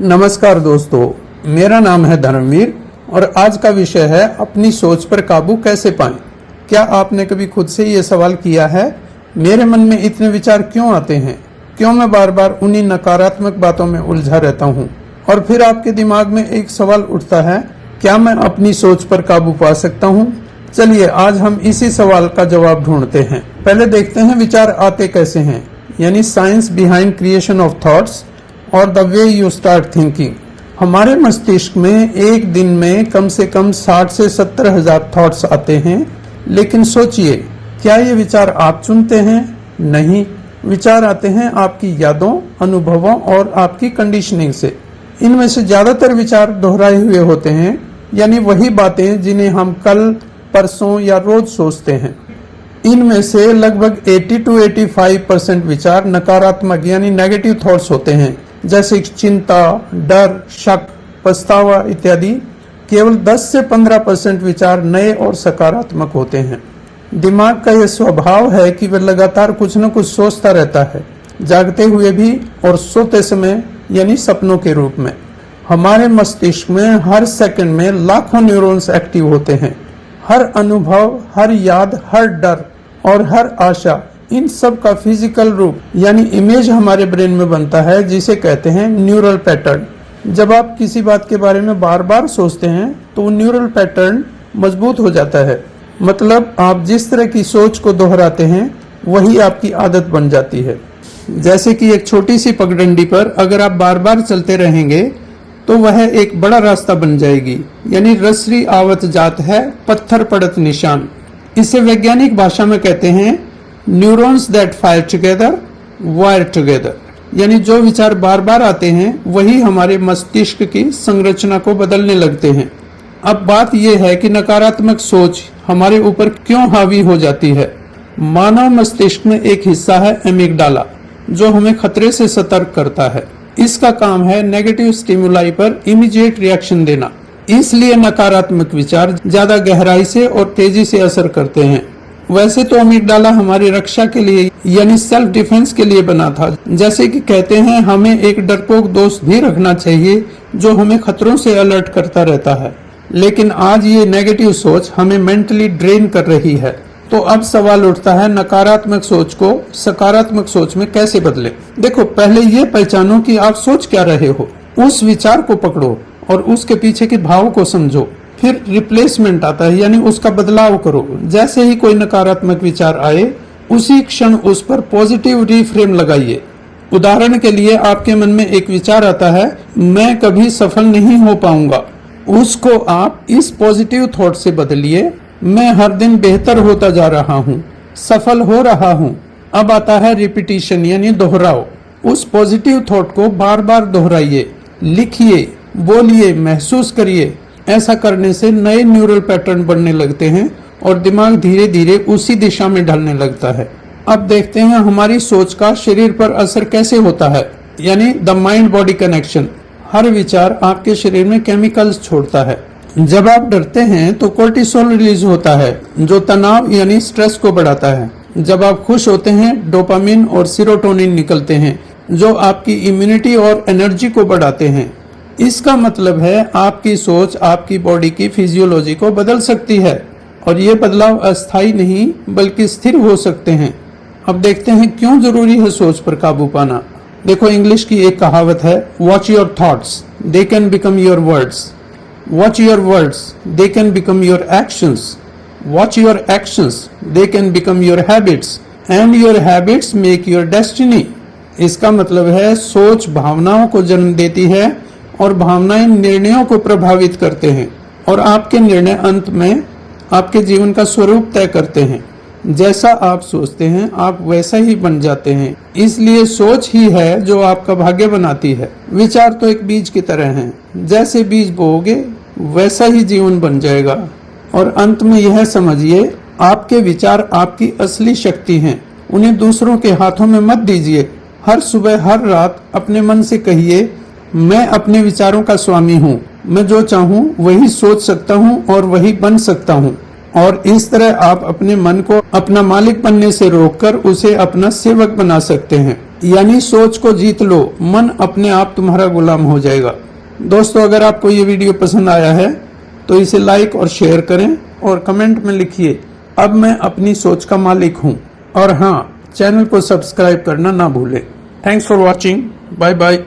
नमस्कार दोस्तों, मेरा नाम है धर्मवीर और आज का विषय है अपनी सोच पर काबू कैसे पाएं। क्या आपने कभी खुद से ये सवाल किया है, मेरे मन में इतने विचार क्यों आते हैं, क्यों मैं बार बार उन्हीं नकारात्मक बातों में उलझा रहता हूँ। और फिर आपके दिमाग में एक सवाल उठता है, क्या मैं अपनी सोच पर काबू पा सकता हूँ? चलिए आज हम इसी सवाल का जवाब ढूंढते हैं। पहले देखते हैं विचार आते कैसे हैं, यानी science behind creation of thoughts और the way you start thinking. हमारे मस्तिष्क में एक दिन में कम से कम 60 से 70 हजार थॉट्स आते हैं, लेकिन सोचिए, क्या ये विचार आप चुनते हैं? नहीं, विचार आते हैं आपकी यादों, अनुभवों और आपकी कंडीशनिंग से। इनमें से ज्यादातर विचार दोहराए हुए होते हैं, यानी वही बातें जिन्हें हम कल, परसों या रोज सोचते हैं। इनमें से लगभग 80 to 85% विचार नकारात्मक यानी नेगेटिव थॉट्स होते हैं, जैसे चिंता, डर, शक, पछतावा इत्यादि। केवल 10 से 15% विचार नए और सकारात्मक होते हैं। दिमाग का यह स्वभाव है कि वह लगातार कुछ न कुछ सोचता रहता है, जागते हुए भी और सोते समय यानी सपनों के रूप में। हमारे मस्तिष्क में हर सेकंड में लाखों न्यूरॉन्स एक्टिव होते हैं। हर अनुभव, हर याद, हर डर और हर आशा, इन सब का फिजिकल रूप यानी इमेज हमारे ब्रेन में बनता है, जिसे कहते हैं न्यूरल पैटर्न। जब आप किसी बात के बारे में बार बार सोचते हैं तो वो न्यूरल पैटर्न मजबूत हो जाता है। मतलब आप जिस तरह की सोच को दोहराते हैं वही आपकी आदत बन जाती है। जैसे कि एक छोटी सी पगडंडी पर अगर आप बार बार चलते रहेंगे तो वह एक बड़ा रास्ता बन जाएगी, यानी रसरी आवत जात है, पत्थर पड़त निशान। इसे वैज्ञानिक भाषा में कहते हैं neurons that fire together wire together, यानी जो विचार बार बार आते हैं वही हमारे मस्तिष्क की संरचना को बदलने लगते हैं। अब बात यह है कि नकारात्मक सोच हमारे ऊपर क्यों हावी हो जाती है। मानव मस्तिष्क में एक हिस्सा है एमिगडाला, जो हमें खतरे से सतर्क करता है। इसका काम है नेगेटिव स्टिमुलाई पर इमीडिएट रिएक्शन देना। इसलिए नकारात्मक विचार ज्यादा गहराई से और तेजी से असर करते हैं। वैसे तो अमिगडाला हमारी रक्षा के लिए यानी सेल्फ डिफेंस के लिए बना था। जैसे कि कहते हैं हमें एक डरपोक दोस्त भी रखना चाहिए जो हमें खतरों से अलर्ट करता रहता है। लेकिन आज ये नेगेटिव सोच हमें मेंटली ड्रेन कर रही है। तो अब सवाल उठता है, नकारात्मक सोच को सकारात्मक सोच में कैसे बदले। देखो, पहले ये पहचानो कि आप सोच क्या रहे हो। उस विचार को पकड़ो और उसके पीछे के भाव को समझो। फिर रिप्लेसमेंट आता है, यानी उसका बदलाव करो। जैसे ही कोई नकारात्मक विचार आए उसी क्षण उस पर पॉजिटिव रीफ्रेम लगाइए। उदाहरण के लिए आपके मन में एक विचार आता है, मैं कभी सफल नहीं हो पाऊंगा। उसको आप इस पॉजिटिव थॉट से बदलिए, मैं हर दिन बेहतर होता जा रहा हूँ, सफल हो रहा हूँ। अब आता है रिपीटिशन यानी दोहराओ। उस पॉजिटिव थॉट को बार बार दोहराइए, लिखिए, बोलिए, महसूस करिए। ऐसा करने से नए न्यूरल पैटर्न बनने लगते हैं और दिमाग धीरे धीरे उसी दिशा में ढलने लगता है। अब देखते हैं हमारी सोच का शरीर पर असर कैसे होता है, यानी द माइंड बॉडी कनेक्शन। हर विचार आपके शरीर में केमिकल्स छोड़ता है। जब आप डरते हैं तो कोर्टिसोल रिलीज होता है, जो तनाव यानी स्ट्रेस को बढ़ाता है। जब आप खुश होते हैं, डोपामिन और सीरोटोनिन निकलते हैं, जो आपकी इम्यूनिटी और एनर्जी को बढ़ाते हैं। इसका मतलब है आपकी सोच आपकी बॉडी की फिजियोलॉजी को बदल सकती है और ये बदलाव अस्थायी नहीं बल्कि स्थिर हो सकते हैं। अब देखते हैं क्यों जरूरी है सोच पर काबू पाना। देखो, इंग्लिश की एक कहावत है, watch your thoughts, they can become your words. Watch your words, they can become your actions. Watch your actions, they can become your habits. And your habits make your destiny. इसका मतलब है सोच भावनाओं को जन्म देती है और भावनाएं निर्णयों को प्रभावित करते हैं और आपके निर्णय अंत में आपके जीवन का स्वरूप तय करते हैं। जैसा आप सोचते हैं आप वैसा ही बन जाते हैं। इसलिए सोच ही है जो आपका भाग्य बनाती है। विचार तो एक बीज की तरह हैं, जैसे बीज बोओगे वैसा ही जीवन बन जाएगा। और अंत में यह समझिए, आपके विचार आपकी असली शक्ति हैं। उन्हें दूसरों के हाथों में मत दीजिए। हर सुबह हर रात अपने मन से कहिए, मैं अपने विचारों का स्वामी हूँ, मैं जो चाहूँ वही सोच सकता हूँ और वही बन सकता हूँ। और इस तरह आप अपने मन को अपना मालिक बनने से रोककर उसे अपना सेवक बना सकते हैं। यानी सोच को जीत लो, मन अपने आप तुम्हारा गुलाम हो जाएगा। दोस्तों, अगर आपको ये वीडियो पसंद आया है तो इसे लाइक और शेयर करें और कमेंट में लिखिए, अब मैं अपनी सोच का मालिक हूँ। और हाँ, चैनल को सब्सक्राइब करना ना भूलें। Thanks for watching. Bye bye.